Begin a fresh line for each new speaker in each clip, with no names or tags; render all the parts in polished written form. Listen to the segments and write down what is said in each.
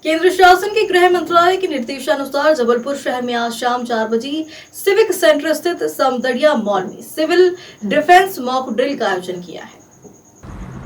केंद्र शासन के गृह मंत्रालय के निर्देशानुसार जबलपुर शहर में आज शाम 4 बजे सिविक सेंटर स्थित समदड़िया मॉल में सिविल डिफेंस मॉक ड्रिल का आयोजन किया है।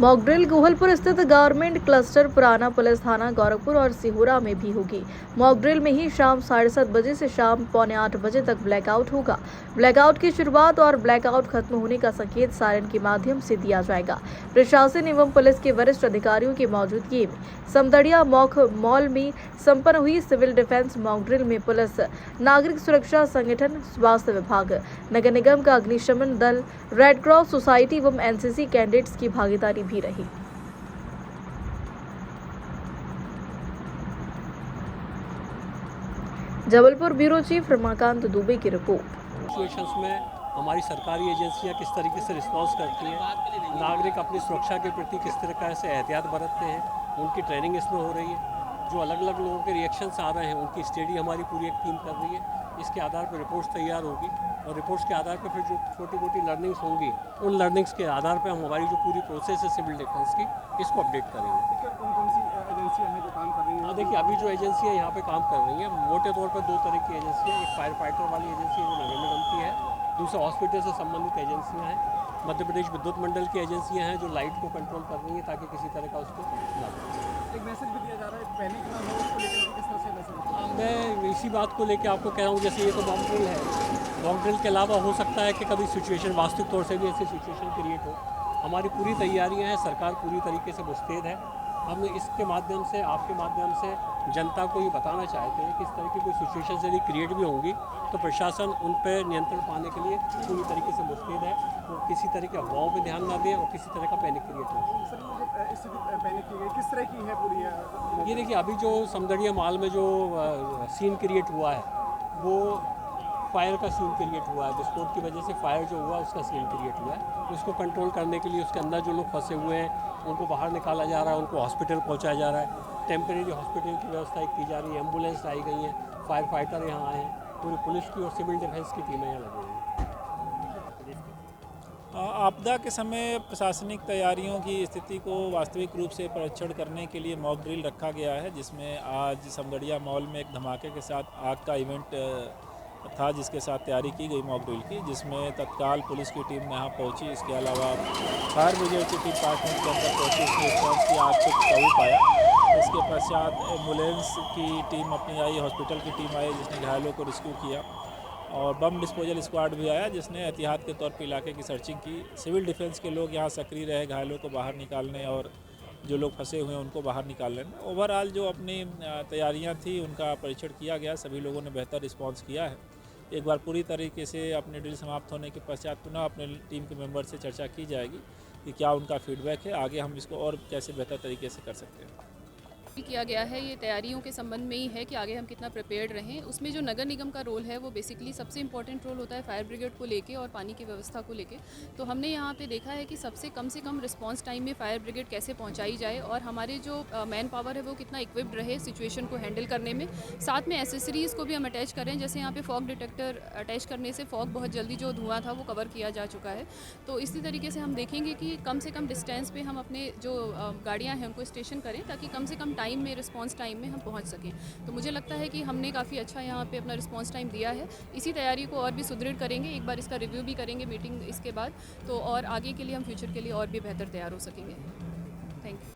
मॉक ड्रिल गोहलपुर स्थित गारमेंट क्लस्टर, पुराना पुलिस थाना गोरखपुर और सिहोरा में भी होगी। मॉक ड्रिल में ही शाम 7:30 बजे से शाम 7:45 तक ब्लैकआउट होगा। ब्लैकआउट की शुरुआत और ब्लैकआउट खत्म होने का संकेत सायरन के माध्यम से दिया जाएगा। प्रशासन एवं पुलिस के वरिष्ठ अधिकारियों की मौजूदगी में समदड़िया मॉक मॉल में संपन्न हुई सिविल डिफेंस मॉक ड्रिल में पुलिस, नागरिक सुरक्षा संगठन, स्वास्थ्य विभाग, नगर निगम का अग्निशमन दल, रेड क्रॉस सोसाइटी एवं एनसीसी कैडेट्स की भागीदारी भी रही। जबलपुर ब्यूरो चीफ रमाकांत दुबे की रिपोर्ट।
सिचुएशंस में हमारी सरकारी एजेंसियां किस तरीके से रिस्पॉन्स करती हैं, नागरिक अपनी सुरक्षा के प्रति किस तरह से एहतियात बरतते हैं, उनकी ट्रेनिंग इसमें हो रही है। जो अलग अलग लोगों के रिएक्शंस आ रहे हैं उनकी स्टडी हमारी पूरी एक टीम कर रही है। इसके आधार पर रिपोर्ट्स तैयार होगी और रिपोर्ट्स के आधार पर फिर जो छोटी मोटी लर्निंग्स होंगी उन लर्निंग्स के आधार पर हम हमारी जो पूरी प्रोसेस है सिविल डिफेंस की, इसको अपडेट करेंगे।
कौन सी एजेंसियां हैं जो काम कर रही हैं?
देखिए, अभी जो एजेंसियाँ यहाँ पे काम कर रही हैं मोटे तौर पर 2 तरह की एजेंसियाँ, एक फायर फाइटर वाली एजेंसी है जो नगर निगम की है, दूसरा हॉस्पिटल से संबंधित एजेंसियाँ हैं, मध्य प्रदेश विद्युत मंडल की एजेंसियाँ हैं जो लाइट को कंट्रोल कर रही हैं ताकि किसी तरह का उसको ना हो।
एक मैसेज भी दिया जा रहा है, पैनिक ना हो, उसको लेकर किस तरह से मैसेज?
मैं इसी बात को लेकर आपको कह रहा हूँ, जैसे ये तो मॉक ड्रिल है, मॉक ड्रिल के अलावा हो सकता है कि कभी सिचुएशन वास्तविक तौर से भी ऐसी सिचुएशन क्रिएट हो। हमारी पूरी तैयारियाँ हैं, सरकार पूरी तरीके से मुस्तैद है। हम इसके माध्यम से, आपके माध्यम से जनता को ये बताना चाहते हैं कि इस तरह की कोई सिचुएशन यदि क्रिएट भी होंगी तो प्रशासन उन पर नियंत्रण पाने के लिए पूरी तरीके से मुस्तैद है। वो किसी तरह के अफवाहों पर ध्यान ना दें और किसी तरह का पैनिक क्रिएट ना हो।
सर, ये जो स्थिति पैनिक की गई किस तरह की है पूरी?
ये देखिए, अभी जो समदड़िया मॉल में जो सीन क्रिएट हुआ है वो फायर का सीन क्रिएट हुआ है। विस्फोट की वजह से फायर जो हुआ उसका सीन क्रिएट हुआ है। उसको कंट्रोल करने के लिए उसके अंदर जो लोग फंसे हुए हैं उनको बाहर निकाला जा रहा है, उनको हॉस्पिटल पहुंचाया जा रहा है। टेम्परेरी हॉस्पिटल की व्यवस्था की जा रही है, एम्बुलेंस लाई गई हैं, फायर फाइटर यहाँ आए हैं, पूरी पुलिस की और सिविल डिफेंस की टीमें यहाँ लगी हुई हैं।
आपदा के समय प्रशासनिक तैयारियों की स्थिति को वास्तविक रूप से परीक्षण करने के लिए मॉक ड्रिल रखा गया है, जिसमें आज समदड़िया मॉल में एक धमाके के साथ आग का इवेंट था जिसके साथ तैयारी की गई मॉक ड्रिल की, जिसमें तत्काल पुलिस की टीम यहाँ पहुँची। इसके अलावा फायर ब्रिगेड की टीम 5 मिनट के अंदर पहुँची, उसने रिस्पॉन्स की, आग को काबू पाया। इसके पश्चात एम्बुलेंस की टीम अपनी आई, हॉस्पिटल की टीम आई जिसने घायलों को रेस्क्यू किया और बम डिस्पोजल स्क्वाड भी आया जिसने एहतियात के तौर पर इलाके की सर्चिंग की। सिविल डिफेंस के लोग यहाँ सक्रिय रहे घायलों को बाहर निकालने और जो लोग फंसे हुए हैं उनको बाहर निकालने में। ओवरऑल जो अपनी तैयारियां थी उनका परीक्षण किया गया, सभी लोगों ने बेहतर रिस्पांस किया है। एक बार पूरी तरीके से अपनी ड्रिल समाप्त होने के पश्चात पुनः अपने टीम के मेंबर से चर्चा की जाएगी कि क्या उनका फीडबैक है, आगे हम इसको और कैसे बेहतर तरीके से कर सकते हैं।
किया गया है ये तैयारियों के संबंध में ही है कि आगे हम कितना प्रिपेयर्ड रहें। उसमें जो नगर निगम का रोल है वो बेसिकली सबसे इंपॉर्टेंट रोल होता है फायर ब्रिगेड को लेके और पानी की व्यवस्था को लेके। तो हमने यहाँ पे देखा है कि सबसे कम से कम रिस्पांस टाइम में फायर ब्रिगेड कैसे पहुँचाई जाए और हमारे जो मैन पावर है वो कितना इक्विप्ड रहे सिचुएशन को हैंडल करने में। साथ में एसेसरीज़ को भी हम अटैच करें, जैसे यहाँ पे फॉग डिटेक्टर अटैच करने से फॉग बहुत जल्दी जो धुआं था वो कवर किया जा चुका है। तो इसी तरीके से हम देखेंगे कि कम से कम डिस्टेंस पे हम अपने जो गाड़ियाँ हैं उनको स्टेशन करें ताकि कम से कम टाइम में रिस्पांस टाइम में हम पहुंच सकें। तो मुझे लगता है कि हमने काफ़ी अच्छा यहाँ पे अपना रिस्पांस टाइम दिया है। इसी तैयारी को और भी सुदृढ़ करेंगे, एक बार इसका रिव्यू भी करेंगे मीटिंग इसके बाद, तो और आगे के लिए हम फ्यूचर के लिए और भी बेहतर तैयार हो सकेंगे। Thank you.